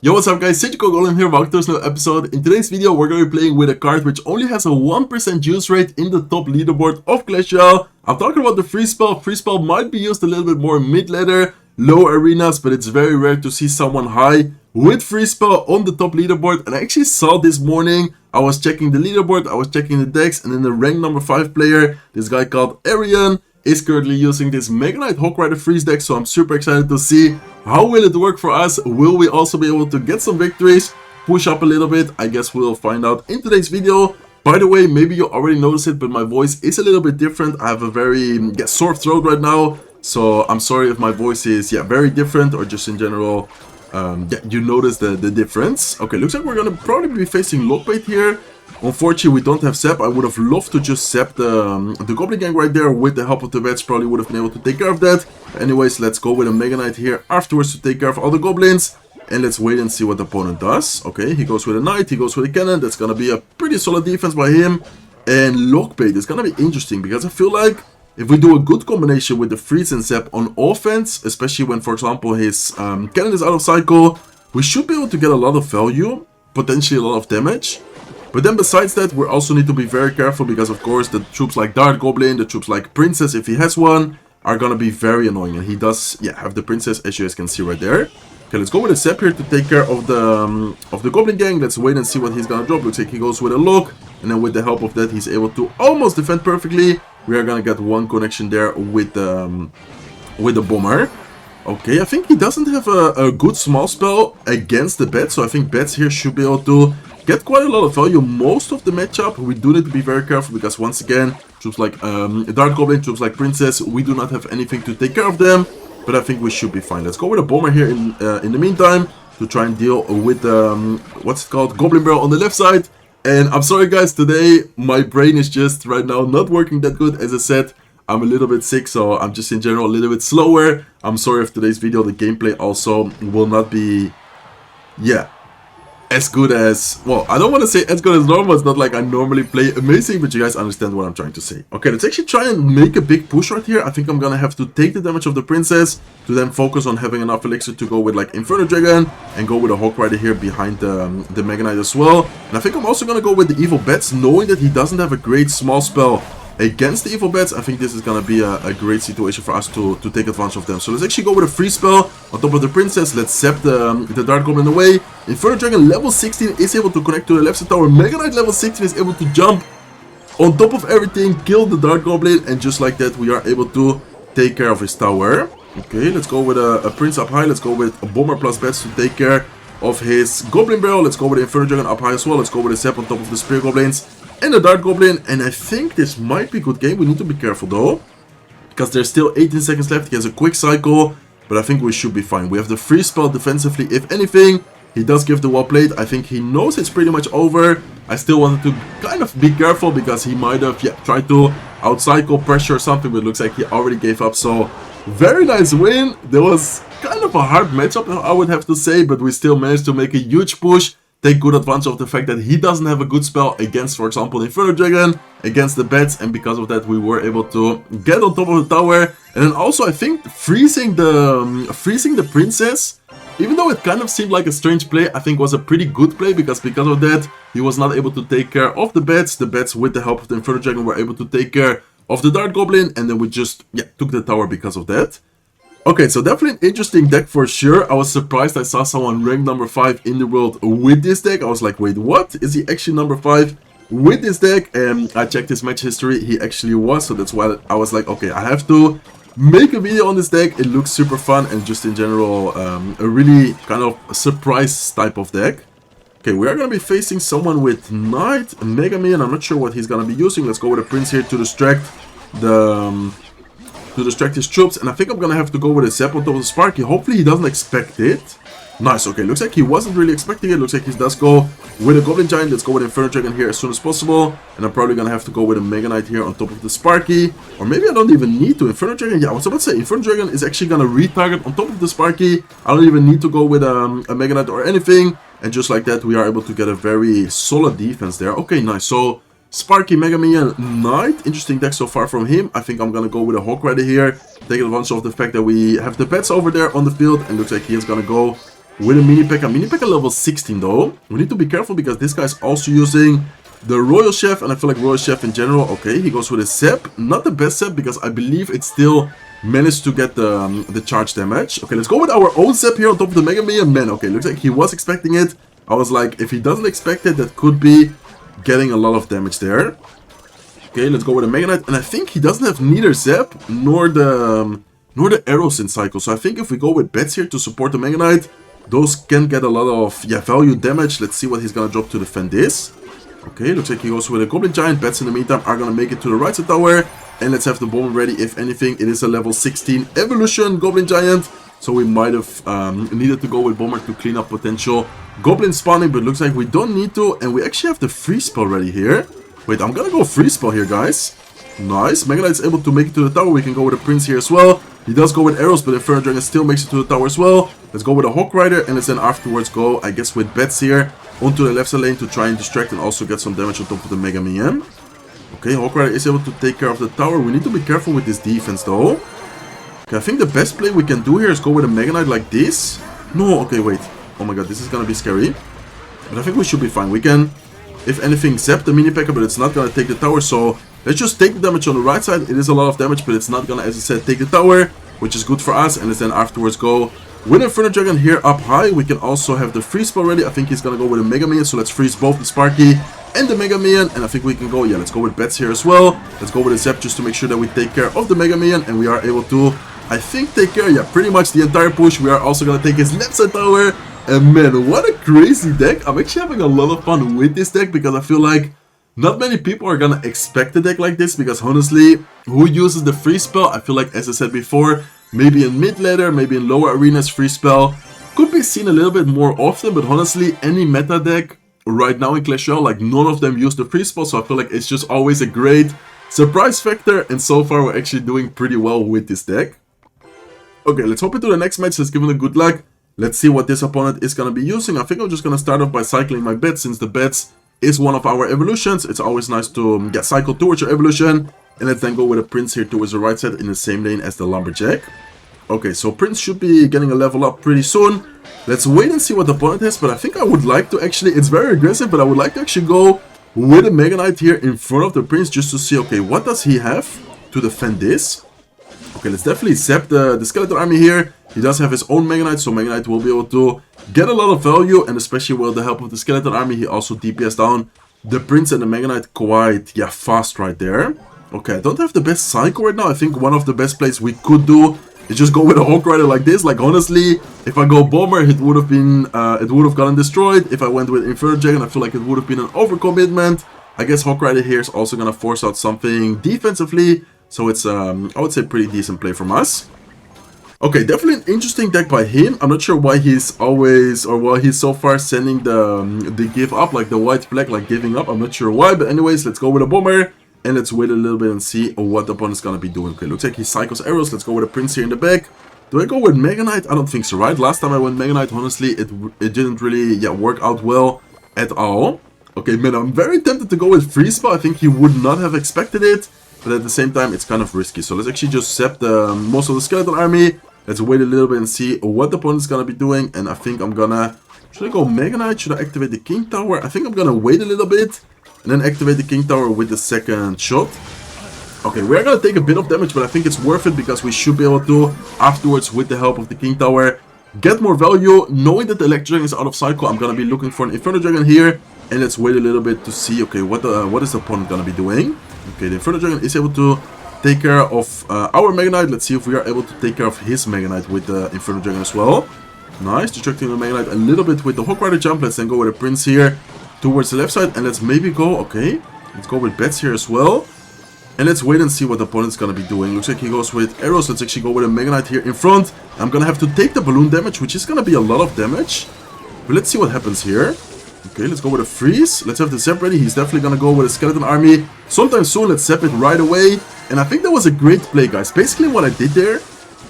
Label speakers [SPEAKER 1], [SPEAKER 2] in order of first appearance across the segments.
[SPEAKER 1] Yo, what's up guys, Goblin here, welcome to this new episode. In today's video, we're going to be playing with a card which only has a 1% use rate in the top leaderboard of Clash Royale. I'm talking about the free spell. Free spell might be used a little bit more mid-ladder, low arenas, but it's very rare to see someone high with free spell on the top leaderboard. And I actually saw this morning, I was checking the leaderboard, I was checking the decks, and then the rank number 5 player, this guy called Arian, is currently using this Mega Knight Hawk Rider freeze deck, so I'm super excited to see how will it work for us. Will we also be able to get some victories, push up a little bit? I guess we'll find out in today's video. By the way, maybe you already noticed it, but my voice is a little bit different. I have a very sore throat right now, so I'm sorry if my voice is very different, or just in general you notice the difference. Okay, looks like we're gonna probably be facing Lockbait here. Unfortunately, we don't have Zap. I would have loved to just Zap the Goblin gang right there with the help of the Vets. Probably would have been able to take care of that. Anyways, let's go with a Mega Knight here afterwards to take care of all the Goblins. And let's wait and see what the opponent does. Okay, he goes with a Knight, he goes with a Cannon. That's going to be a pretty solid defense by him. And Lockbait is going to be interesting because I feel like if we do a good combination with the Freeze and Zap on offense, especially when, for example, his Cannon is out of cycle, we should be able to get a lot of value, potentially a lot of damage. But then besides that, we also need to be very careful because, of course, the troops like Dart Goblin, the troops like Princess, if he has one, are gonna be very annoying. And he does, have the Princess, as you guys can see right there. Okay, let's go with a Zap here to take care of the Goblin gang. Let's wait and see what he's gonna drop. Looks like he goes with a Lock, and then with the help of that, he's able to almost defend perfectly. We are gonna get one connection there with the Bomber. Okay, I think he doesn't have a good small spell against the Bats, so I think Bats here should be able to get quite a lot of value. Most of the matchup, we do need to be very careful because, once again, troops like Dart Goblin, troops like Princess, we do not have anything to take care of them, but I think we should be fine. Let's go with a Bomber here in the meantime to try and deal with what's it called, Goblin Barrel on the left side. And I'm sorry guys, today my brain is just right now not working that good. As I said, I'm a little bit sick, so I'm just in general a little bit slower. I'm sorry if today's video, the gameplay also will not be, as good as, well, I don't want to say as good as normal. It's not like I normally play amazing, but you guys understand what I'm trying to say. Okay, let's actually try and make a big push right here. I think I'm gonna have to take the damage of the Princess to then focus on having enough elixir to go with like Inferno Dragon and go with a Hawk Rider here behind the Mega Knight as well. And I think I'm also gonna go with the Evil Bats, knowing that he doesn't have a great small spell against the Evil Bats. I think this is gonna be a great situation for us to take advantage of them. So let's actually go with a free spell on top of the Princess. Let's zap the Dart Goblin away. Inferno Dragon level 16 is able to connect to the left side tower. Mega Knight level 16 is able to jump on top of everything, kill the Dart Goblin, and just like that we are able to take care of his tower. Okay, let's go with a Prince up high. Let's go with a Bomber plus Bats to take care of his Goblin Barrel. Let's go with the Inferno Dragon up high as well. Let's go with a zap on top of the Spear Goblins and the Dart Goblin, and I think this might be a good game. We need to be careful though, because there's still 18 seconds left. He has a quick cycle, but I think we should be fine. We have the free spell defensively. If anything, he does give the wall plate. I think he knows it's pretty much over. I still wanted to kind of be careful because he might have tried to outcycle, pressure or something, but it looks like he already gave up. So very nice win. There was kind of a hard matchup, I would have to say, but we still managed to make a huge push. Take good advantage of the fact that he doesn't have a good spell against, for example, Inferno Dragon, against the Bats, and because of that we were able to get on top of the tower. And then also I think freezing the Princess, even though it kind of seemed like a strange play, I think was a pretty good play because of that he was not able to take care of the Bats. The Bats, with the help of the Inferno Dragon, were able to take care of the Dart Goblin, and then we just took the tower because of that. Okay, so definitely an interesting deck for sure. I was surprised I saw someone ranked number 5 in the world with this deck. I was like, wait, what? Is he actually number 5 with this deck? And I checked his match history. He actually was, so that's why I was like, okay, I have to make a video on this deck. It looks super fun and just in general a really kind of surprise type of deck. Okay, we are going to be facing someone with Knight, Mega Man. I'm not sure what he's going to be using. Let's go with a Prince here to distract his troops, and I think I'm gonna have to go with a zap on top of the Sparky. Hopefully he doesn't expect it. Nice. Okay, looks like he wasn't really expecting it. Looks like he does go with a Goblin Giant. Let's go with Inferno Dragon here as soon as possible, and I'm probably gonna have to go with a Mega Knight here on top of the Sparky, or maybe I don't even need to. Inferno Dragon, I was about to say Inferno Dragon is actually gonna retarget on top of the Sparky. I don't even need to go with a Mega Knight or anything, and just like that we are able to get a very solid defense there. Okay, nice. So Sparky, Mega Minion, Knight. Interesting deck so far from him. I think I'm gonna go with a Hawk Rider here. Take advantage of the fact that we have the pets over there on the field. And looks like he is gonna go with a Mini P.E.K.K.A. Mini P.E.K.K.A. level 16 though. We need to be careful because this guy's also using the Royal Chef, and I feel like Royal Chef in general. Okay, he goes with a Zep. Not the best Zep because I believe it still managed to get the charge damage. Okay, let's go with our own Zep here on top of the Mega Million. Man, okay, looks like he was expecting it. I was like, if he doesn't expect it, that could be getting a lot of damage there. Okay, let's go with a Mega Knight, and I think he doesn't have neither Zep nor the arrows in cycle. So I think if we go with bets here to support the Mega Knight, those can get a lot of value damage. Let's see what he's gonna drop to defend this. Okay, looks like he goes with a Goblin Giant. Bets in the meantime are gonna make it to the right side tower. And let's have the bomb ready. If anything, it is a level 16 evolution Goblin Giant. So we might have needed to go with Bomber to clean up potential Goblin spawning. But looks like we don't need to. And we actually have the freeze spell ready here. Wait, I'm gonna go freeze spell here, guys. Nice. Mega Knight's able to make it to the tower. We can go with a Prince here as well. He does go with arrows, but Inferno Dragon still makes it to the tower as well. Let's go with a Hawk Rider. And let's then afterwards go, I guess, with bets here onto the left side lane to try and distract and also get some damage on top of the Mega Minion. Okay, Hawk Rider is able to take care of the tower. We need to be careful with this defense though. Okay, I think the best play we can do here is go with a Mega Knight like this. No, okay, wait. Oh my god, this is gonna be scary. But I think we should be fine. We can, if anything, zap the Mini P.E.K.K.A, but it's not gonna take the tower. So let's just take the damage on the right side. It is a lot of damage, but it's not gonna, as I said, take the tower, which is good for us. And let's then afterwards go with Inferno Dragon here up high. We can also have the freeze spell ready. I think he's gonna go with a Mega Minion, so let's freeze both the Sparky and the Mega Minion. And I think we can go, let's go with bets here as well. Let's go with a Zap just to make sure that we take care of the Mega Minion, and we are able to, I think, take care, pretty much the entire push. We are also gonna take his left side tower. And man, what a crazy deck. I'm actually having a lot of fun with this deck because I feel like not many people are gonna expect a deck like this, because honestly, who uses the freeze spell? I feel like, as I said before, maybe in mid ladder, maybe in lower arenas, freeze spell could be seen a little bit more often. But honestly, any meta deck right now in Clash Royale, like none of them use the freeze spell, so I feel like it's just always a great surprise factor. And so far, we're actually doing pretty well with this deck. Okay, let's hop into the next match. Let's give him a good luck. Let's see what this opponent is gonna be using. I think I'm just gonna start off by cycling my bets, since the bets is one of our evolutions. It's always nice to get cycled towards your evolution. And let's then go with a Prince here towards the right side in the same lane as the Lumberjack. Okay, so Prince should be getting a level up pretty soon. Let's wait and see what the opponent has. But I think I would like to actually, it's very aggressive, but I would like to actually go with a Mega Knight here in front of the Prince, just to see, okay, what does he have to defend this? Okay, let's definitely zap the Skeleton Army here. He does have his own Mega Knight, so Mega Knight will be able to get a lot of value. And especially with the help of the Skeleton Army, he also DPS down the Prince and the Mega Knight quite, fast right there. Okay, I don't have the best cycle right now. I think one of the best plays we could do is just go with a Hawk Rider like this. Like, honestly, if I go Bomber, it would have been, it would have gotten destroyed. If I went with Inferno Dragon, I feel like it would have been an overcommitment. I guess Hawk Rider here is also gonna force out something defensively. So it's, I would say, pretty decent play from us. Okay, definitely an interesting deck by him. I'm not sure why he's always, or why he's so far sending the give up, like the white flag, like giving up. I'm not sure why, but anyways, let's go with a Bomber. And let's wait a little bit and see what the opponent's gonna be doing. Okay, looks like he cycles arrows. Let's go with a Prince here in the back. Do I go with Mega Knight? I don't think so, right? Last time I went Mega Knight, honestly, it didn't really, work out well at all. Okay, man, I'm very tempted to go with Freeze Spell. I think he would not have expected it. But at the same time, it's kind of risky. So let's actually just zap most of the Skeleton Army. Let's wait a little bit and see what the opponent's gonna be doing. And I think I'm gonna... Should I go Mega Knight? Should I activate the King Tower? I think I'm gonna wait a little bit and then activate the King Tower with the second shot. Okay, we're gonna take a bit of damage, but I think it's worth it because we should be able to, afterwards, with the help of the King Tower, get more value. Knowing that the Electro Dragon is out of cycle, I'm gonna be looking for an Inferno Dragon here. And let's wait a little bit to see, okay, what is the opponent gonna be doing. Okay, the Inferno Dragon is able to take care of our Mega Knight. Let's see if we are able to take care of his Mega Knight with the Inferno Dragon as well. Nice, distracting the Mega Knight a little bit with the Hawk Rider jump. Let's then go with a Prince here towards the left side. And let's maybe go, okay, let's go with bets here as well. And let's wait and see what the opponent's gonna be doing. Looks like he goes with arrows. Let's actually go with a Mega Knight here in front. I'm gonna have to take the balloon damage, which is gonna be a lot of damage. But let's see what happens here. Okay, let's go with a freeze. Let's have the Zap ready. He's definitely gonna go with a Skeleton Army sometime soon. Let's zap it right away. And I think that was a great play, guys. Basically, what I did there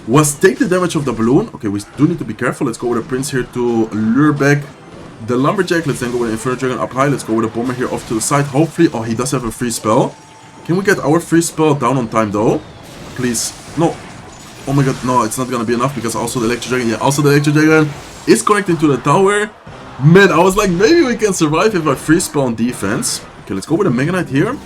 [SPEAKER 1] was take the damage of the balloon. Okay, we do need to be careful. Let's go with a Prince here to lure back the Lumberjack. Let's then go with an Inferno Dragon up high. Let's go with a Bomber here off to the side. Hopefully, oh, he does have a free spell. Can we get our free spell down on time, though? Please. No. Oh my god, no, it's not gonna be enough because also the Electro Dragon, yeah, also the Electro Dragon is connecting to the tower. Man, I was like, maybe we can survive if I freeze spell on defense. Okay, let's go with a Mega Knight here.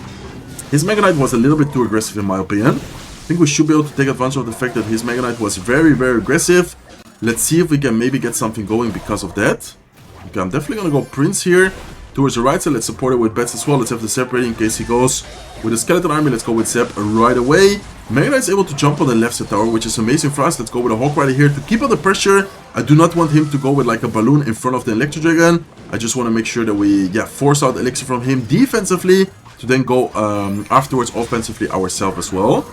[SPEAKER 1] His Mega Knight was a little bit too aggressive in my opinion. I think we should be able to take advantage of the fact that his Mega Knight was very, very aggressive. Let's see if we can maybe get something going because of that. Okay, I'm definitely gonna go Prince here towards the right side. Let's support it with bets as well. Let's have the Zep ready in case he goes with a Skeleton Army. Let's go with Zep right away. Mega Knight is able to jump on the left side tower, which is amazing for us. Let's go with a Hawk Rider here to keep up the pressure. I do not want him to go with like a balloon in front of the Electro Dragon. I just want to make sure that we, yeah, force out Elixir from him defensively to then go afterwards offensively ourselves as well.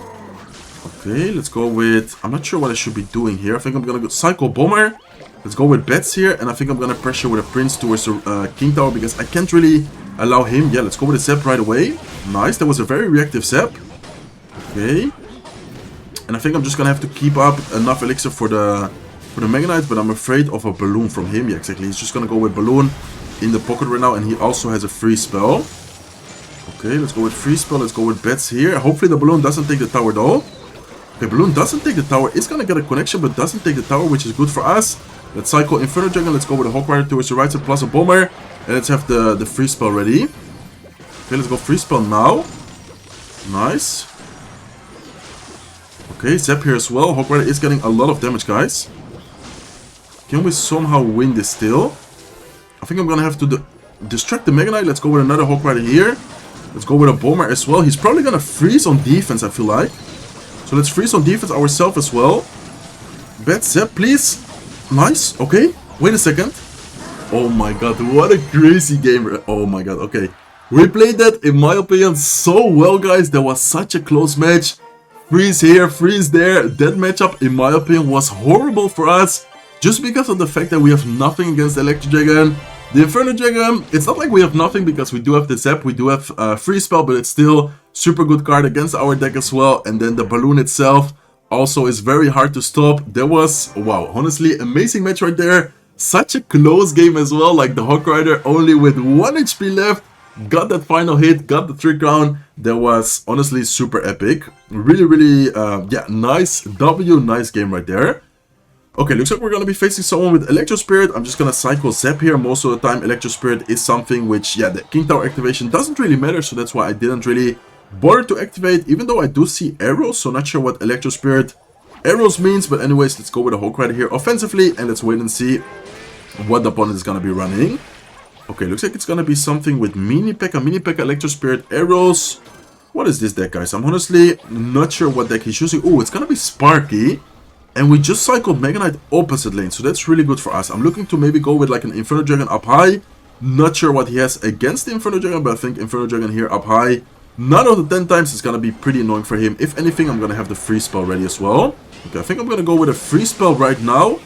[SPEAKER 1] Okay, let's go with... I'm not sure what I should be doing here. I think I'm going to go Psycho Bomber. Let's go with Bets here. And I think I'm going to pressure with a Prince towards the King Tower because I can't really allow him. Yeah, let's go with a Zep right away. Nice, that was a very reactive Zep. Okay. And I think I'm just going to have to keep up enough Elixir for the Mega Knight. But I'm afraid of a Balloon from him. Yeah, exactly. He's just going to go with Balloon in the pocket right now. And he also has a free spell. Okay, let's go with free spell. Let's go with Bets here. Hopefully the Balloon doesn't take the tower though. Okay, Balloon doesn't take the tower. It's gonna get a connection, but doesn't take the tower, which is good for us. Let's cycle Inferno Dragon. Let's go with a Hawk Rider towards the right side plus a Bomber. And let's have the free spell ready. Okay, let's go free spell now. Nice. Okay, Zep here as well. Hawk Rider is getting a lot of damage, guys. Can we somehow win this still? I think I'm gonna have to distract the Mega Knight. Let's go with another Hawk Rider here. Let's go with a Bomber as well. He's probably gonna freeze on defense, I feel like. So let's freeze on defense ourselves as well. Bad Zep, please. Nice. Okay. Wait a second. Oh my god, what a crazy game. Oh my god, okay. We played that, in my opinion, so well, guys. That was such a close match. Freeze here, freeze there. That matchup, in my opinion, was horrible for us. Just because of the fact that we have nothing against the Electro Dragon. The Inferno Dragon, it's not like we have nothing because we do have the Zep, we do have free spell, but it's still super good card against our deck as well. And then the Balloon itself also is very hard to stop. There was, wow, honestly, amazing match right there. Such a close game as well, like the Hawk Rider only with 1 HP left. Got that final hit, got the 3 crown. That was honestly super epic. Really, yeah, nice W, nice game right there. Okay, looks like we're going to be facing someone with Electro Spirit. I'm just going to cycle Zep here. Most of the time, Electro Spirit is something which, yeah, the King Tower activation doesn't really matter. So that's why I didn't really bother to activate, even though I do see arrows. So not sure what Electro Spirit arrows means. But anyways, let's go with a Hawk Rider here offensively. And let's wait and see what the opponent is going to be running. Okay, looks like it's going to be something with Mini P.E.K.K.A, Electro Spirit, arrows. What is this deck, guys? I'm honestly not sure what deck he's using. Oh, it's going to be Sparky. And we just cycled Mega Knight opposite lane, so that's really good for us. I'm looking to maybe go with like an Inferno Dragon up high. Not sure what he has against the Inferno Dragon, but I think Inferno Dragon here up high 9 out of 10 times is going to be pretty annoying for him. If anything, I'm going to have the free spell ready as well. Okay, I think I'm going to go with a free spell right now.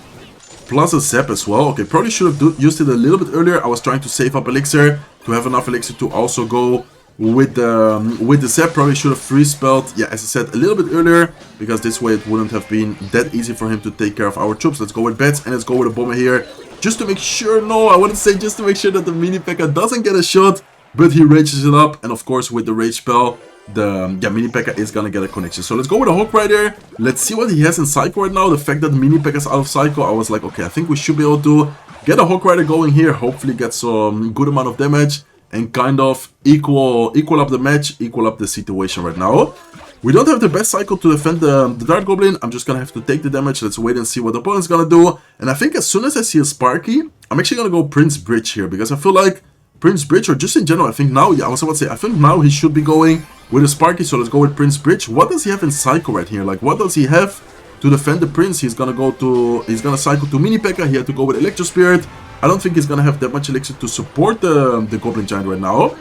[SPEAKER 1] Plus a Zep as well. Okay, probably should have used it a little bit earlier. I was trying to save up Elixir to have enough Elixir to also go with the Zep. Probably should have free spelled, yeah, as I said, a little bit earlier, because this way it wouldn't have been that easy for him to take care of our troops. Let's go with Bets and let's go with a Bomber here, just to make sure. No, I wouldn't say just to make sure that the Mini P.E.K.K.A doesn't get a shot, but he rages it up, and of course with the rage spell, the Mini P.E.K.K.A is gonna get a connection. So let's go with a Hawk Rider. Let's see what he has in Psycho right now. The fact that the Mini P.E.K.K.A is out of Psycho, I was like, okay, I think we should be able to get a Hawk Rider going here, hopefully get some good amount of damage, and kind of equal up the match, equal up the situation right now. We don't have the best cycle to defend the Dart Goblin. I'm just gonna have to take the damage. Let's wait and see what the opponent's gonna do. And I think as soon as I see a Sparky, I'm actually gonna go Prince Bridge here, because I feel like Prince Bridge, or just in general, I think now, yeah, I was about to say, I think now he should be going with a Sparky. So let's go with Prince Bridge. What does he have in Psycho right here? Like, what does he have to defend the Prince? He's gonna cycle to Mini P.E.K.K.A. He had to go with Electro Spirit. I don't think he's gonna have that much Elixir to support the Goblin Giant right now.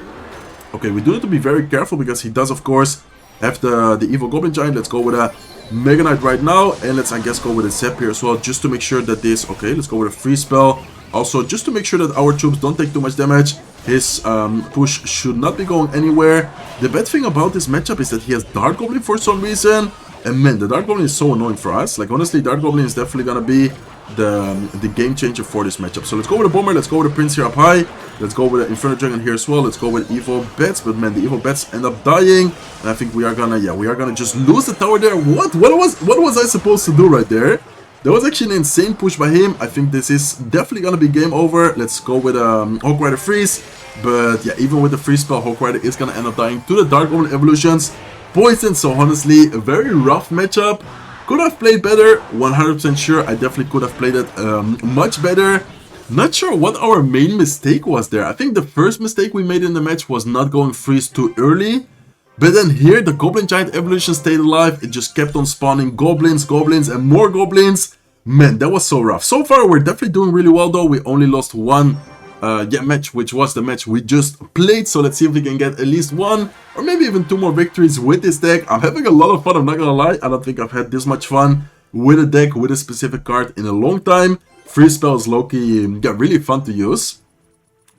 [SPEAKER 1] Okay, we do need to be very careful, because he does, of course, have the evil Goblin Giant. Let's go with a Mega Knight right now, and let's, I guess, go with a Zep here as well, just to make sure that this... Okay, let's go with a free spell. Also, just to make sure that our troops don't take too much damage. His push should not be going anywhere. The bad thing about this matchup is that he has Dart Goblin for some reason. And man, the Dark Goblin is so annoying for us. Like, honestly, Dark Goblin is definitely gonna be the game changer for this matchup. So let's go with a Bomber, let's go with a Prince here up high. Let's go with an Inferno Dragon here as well. Let's go with Evil Bats. But man, the Evil Bats end up dying. And I think we are gonna, yeah, we are gonna just lose the tower there. What was I supposed to do right there? That was actually an insane push by him. I think this is definitely gonna be game over. Let's go with Hawk Rider Freeze. But yeah, even with the freeze spell, Hawk Rider is gonna end up dying to the Dark Goblin evolutions. Poison, so honestly, a very rough matchup. Could have played better, 100% sure. I definitely could have played it much better. Not sure what our main mistake was there. I think the first mistake we made in the match was not going freeze too early. But then here, the Goblin Giant evolution stayed alive. It just kept on spawning goblins, and more goblins. Man, that was so rough. So far, we're definitely doing really well though. We only lost one match, which was the match we just played. So let's see if we can get at least one or maybe even two more victories with this deck. I'm having a lot of fun, I'm not gonna lie. I don't think I've had this much fun with a deck with a specific card in a long time. Free spell is low-key, yeah, really fun to use.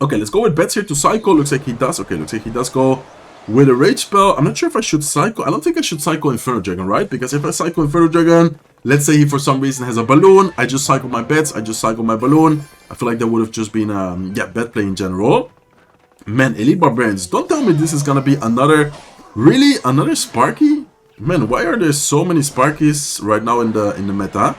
[SPEAKER 1] Okay, let's go with bets here to Psycho. Looks like he does. Okay, looks like he does go with a Rage spell. I'm not sure if I should Psycho. I don't think I should Psycho Inferno Dragon, right? Because if I Psycho Inferno Dragon, let's say he for some reason has a balloon, I just cycle my bets, I just cycle my balloon. I feel like that would have just been, yeah, bet play in general. Man, Elite Barbarians, don't tell me this is gonna be another, really, another Sparky? Man, why are there so many Sparkies right now in the meta?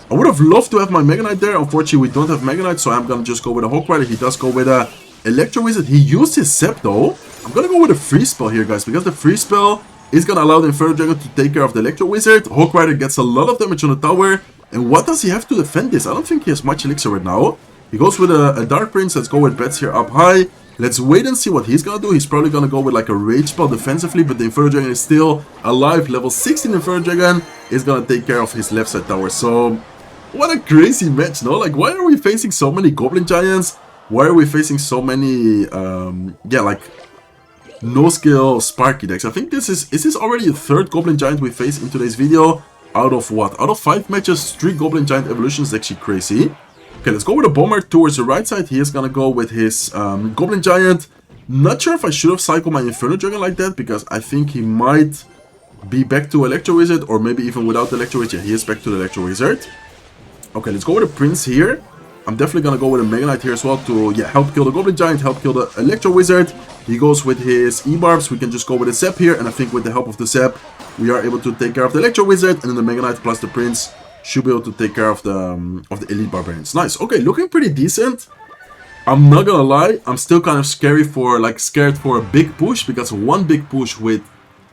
[SPEAKER 1] I would have loved to have my Mega Knight there. Unfortunately, we don't have Mega Knight, so I'm gonna just go with a Hawk Rider. He does go with a Electro Wizard. He used his Zap though. I'm gonna go with a Freeze spell here, guys, because the Freeze spell is gonna allow the Inferno Dragon to take care of the Electro Wizard. Hawk Rider gets a lot of damage on the tower. And what does he have to defend this? I don't think he has much elixir right now. He goes with a Dark Prince. Let's go with bets here up high. Let's wait and see what he's gonna do. He's probably gonna go with like a Rage spell defensively, but the Inferno Dragon is still alive. Level 16 Inferno Dragon is gonna take care of his left side tower. So, what a crazy match, no? Like, why are we facing so many Goblin Giants? Why are we facing so many, yeah, like, no-skill Sparky decks? I think this is this already the third Goblin Giant we face in today's video? Out of what? Out of 5 matches, 3 Goblin Giant evolutions is actually crazy. Okay, let's go with a Bomber towards the right side. He is gonna go with his Goblin Giant. Not sure if I should have cycled my Inferno Dragon like that, because I think he might be back to Electro Wizard, or maybe even without the Electro Wizard. Yeah, he is back to the Electro Wizard. Okay, let's go with a Prince here. I'm definitely gonna go with a Mega Knight here as well to, yeah, help kill the Goblin Giant, help kill the Electro Wizard. He goes with his E-Barbs. We can just go with a Zap here, and I think with the help of the Zap, we are able to take care of the Electro Wizard, and then the Mega Knight plus the Prince should be able to take care of the Elite Barbarians. Nice. Okay, looking pretty decent. I'm not gonna lie, I'm still kind of scared for a big push, because one big push with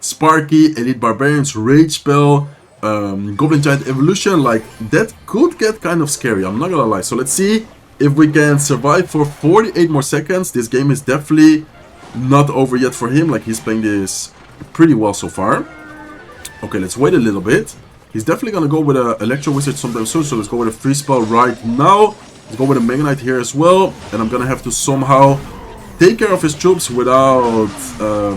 [SPEAKER 1] Sparky, Elite Barbarians, Rage spell, Goblin Giant evolution, like that could get kind of scary, I'm not gonna lie. So let's see if we can survive for 48 more seconds. This game is definitely not over yet for him. Like, he's playing this pretty well so far. Okay, let's wait a little bit. He's definitely gonna go with a Electro Wizard sometime soon, so let's go with a free spell right now. Let's go with a Mega Knight here as well, and I'm gonna have to somehow take care of his troops without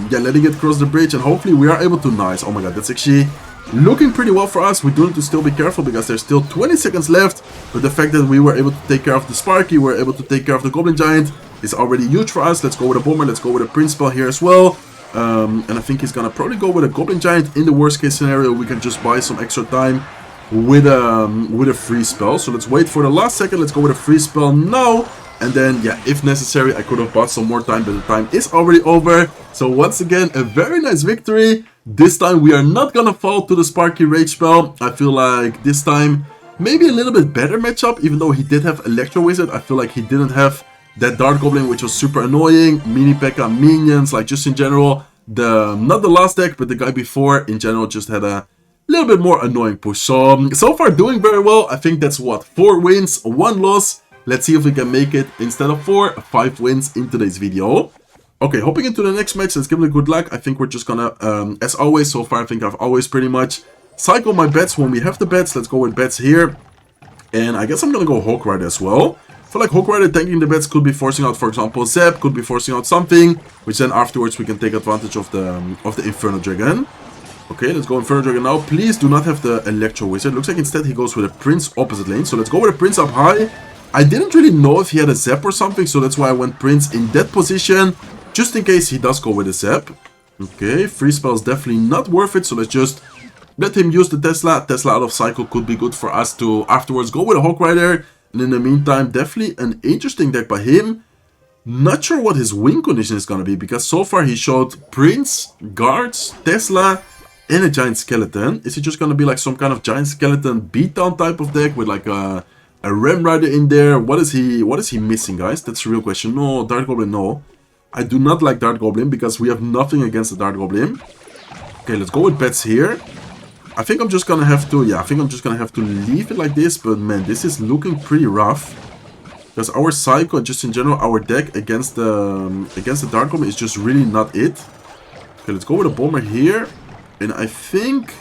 [SPEAKER 1] yeah, letting it cross the bridge, and hopefully we are able to. Nice. Oh my god, that's actually looking pretty well for us. We do need to still be careful because there's still 20 seconds left, but the fact that we were able to take care of the Sparky, we were able to take care of the Goblin Giant is already huge for us. Let's go with a Bomber, let's go with a Prince spell here as well. And I think he's gonna probably go with a Goblin Giant. In the worst case scenario, we can just buy some extra time with a free spell. So let's wait for the last second. Let's go with a free spell now. And then, yeah, if necessary, I could have bought some more time, but the time is already over. So once again, a very nice victory. This time we are not gonna fall to the Sparky Rage spell. I feel like this time maybe a little bit better matchup, even though he did have Electro Wizard. I feel like he didn't have that Dark Goblin, which was super annoying. Mini P.E.K.K.A. minions, like just in general. Not the last deck, but the guy before in general just had a little bit more annoying push. So far doing very well. I think that's what, 4 wins, 1 loss. Let's see if we can make it, instead of 4, 5 wins in today's video. Okay, hopping into the next match, let's give it a good luck. I think we're just gonna, as always, so far I think I've always pretty much cycled my bets when we have the bets. Let's go with bets here. And I guess I'm gonna go Hawk Rider as well. I feel like Hawk Rider tanking the bets could be forcing out, for example, Zap, could be forcing out something, which then afterwards we can take advantage of the Inferno Dragon. Okay, let's go Inferno Dragon now. Please do not have the Electro Wizard. Looks like instead he goes with a Prince opposite lane. So let's go with a Prince up high. I didn't really know if he had a Zap or something, so that's why I went Prince in that position, just in case he does go with a Zap. Okay, free spell is definitely not worth it, so let's just Let him use the Tesla. Tesla out of cycle could be good for us to afterwards go with a Hawk Rider. And in the meantime, definitely an interesting deck by him. Not sure what his win condition is going to be, because so far he showed Prince, Guards, Tesla, and a Giant Skeleton. Is it just going to be like some kind of Giant Skeleton beatdown type of deck with like a Ram Rider in there? What is he missing, guys? That's the real question. No, Dart Goblin, no. I do not like Dart Goblin because we have nothing against the Dart Goblin. Okay, let's go with bets here. I think I'm just gonna have to, yeah, I think I'm just gonna have to leave it like this, but man, this is looking pretty rough. Because our Psycho, just in general, our deck against the Dark Goblin is just really not it. Okay, let's go with a Bomber here. And I think...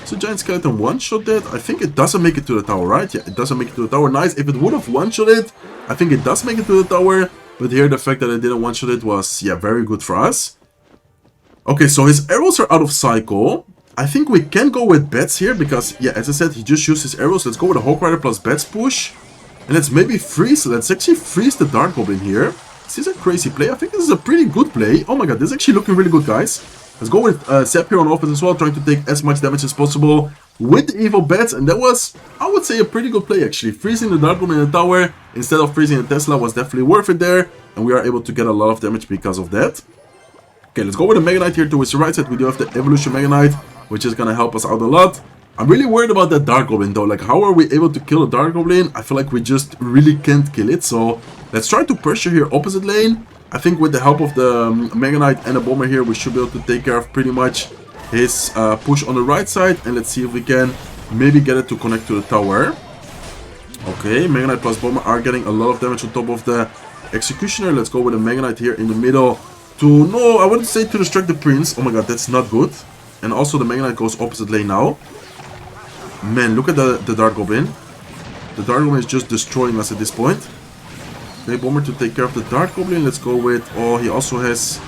[SPEAKER 1] Is a Giant Skeleton one-shot that? I think it doesn't make it to the tower, right? Yeah, it doesn't make it to the tower. Nice. If it would have one-shot it, I think it does make it to the tower. But here, the fact that it didn't one-shot it was, yeah, very good for us. Okay, so his arrows are out of cycle. I think we can go with bets here because, yeah, as I said, he just used his arrows. Let's go with a Hawk Rider plus bets push. And let's maybe freeze. Let's actually freeze the Dark Goblin here. This is a crazy play. I think this is a pretty good play. Oh my god, this is actually looking really good, guys. Let's go with Zap here on offense as well, trying to take as much damage as possible with the evil bets. And that was, I would say, a pretty good play, actually. Freezing the Dark Goblin in the tower instead of freezing the Tesla was definitely worth it there. And we are able to get a lot of damage because of that. Okay, let's go with a Mega Knight here towards the right side. We do have the Evolution Mega Knight, which is going to help us out a lot. I'm really worried about that Dark Goblin though. Like, how are we able to kill the Dark Goblin? I feel like we just really can't kill it. So let's try to pressure here opposite lane. I think with the help of the Mega Knight and a Bomber here, we should be able to take care of pretty much his push on the right side. And let's see if we can maybe get it to connect to the tower. Okay, Mega Knight plus Bomber are getting a lot of damage on top of the Executioner. Let's go with a Mega Knight here in the middle to, no, I wouldn't say to distract the Prince. Oh my god, that's not good. And also the Mega Knight goes opposite lane now. Man, look at the Dark Goblin. The Dark Goblin is just destroying us at this point. Okay, Bomber to take care of the Dark Goblin. Let's go with... Oh, he also has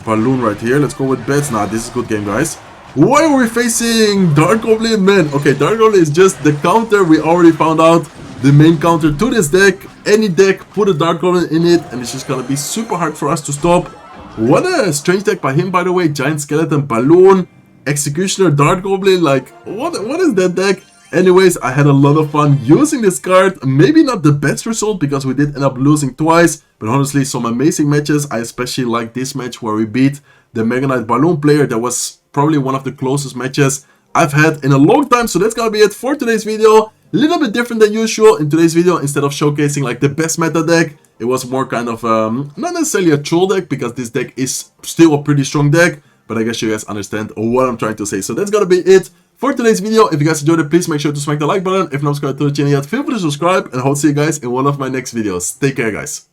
[SPEAKER 1] Balloon right here. Let's go with bets. Nah, this is a good game, guys. Why are we facing Dark Goblin? Man, okay, Dark Goblin is just the counter. We already found out the main counter to this deck. Any deck, put a Dark Goblin in it, and it's just gonna be super hard for us to stop. What a strange deck by him, by the way. Giant Skeleton, Balloon, Executioner, Dart Goblin, like, what is that deck? Anyways, I had a lot of fun using this card. Maybe not the best result because we did end up losing twice, but honestly, some amazing matches. I especially like this match where we beat the Mega Knight Balloon player. That was probably one of the closest matches I've had in a long time. So that's gonna be it for today's video. A little bit different than usual. In today's video, instead of showcasing like the best meta deck, it was more kind of, not necessarily a troll deck, because this deck is still a pretty strong deck. But I guess you guys understand what I'm trying to say. So that's gonna be it for today's video. If you guys enjoyed it, please make sure to smack the like button. If not subscribed to the channel yet, feel free to subscribe. And I hope to see you guys in one of my next videos. Take care, guys.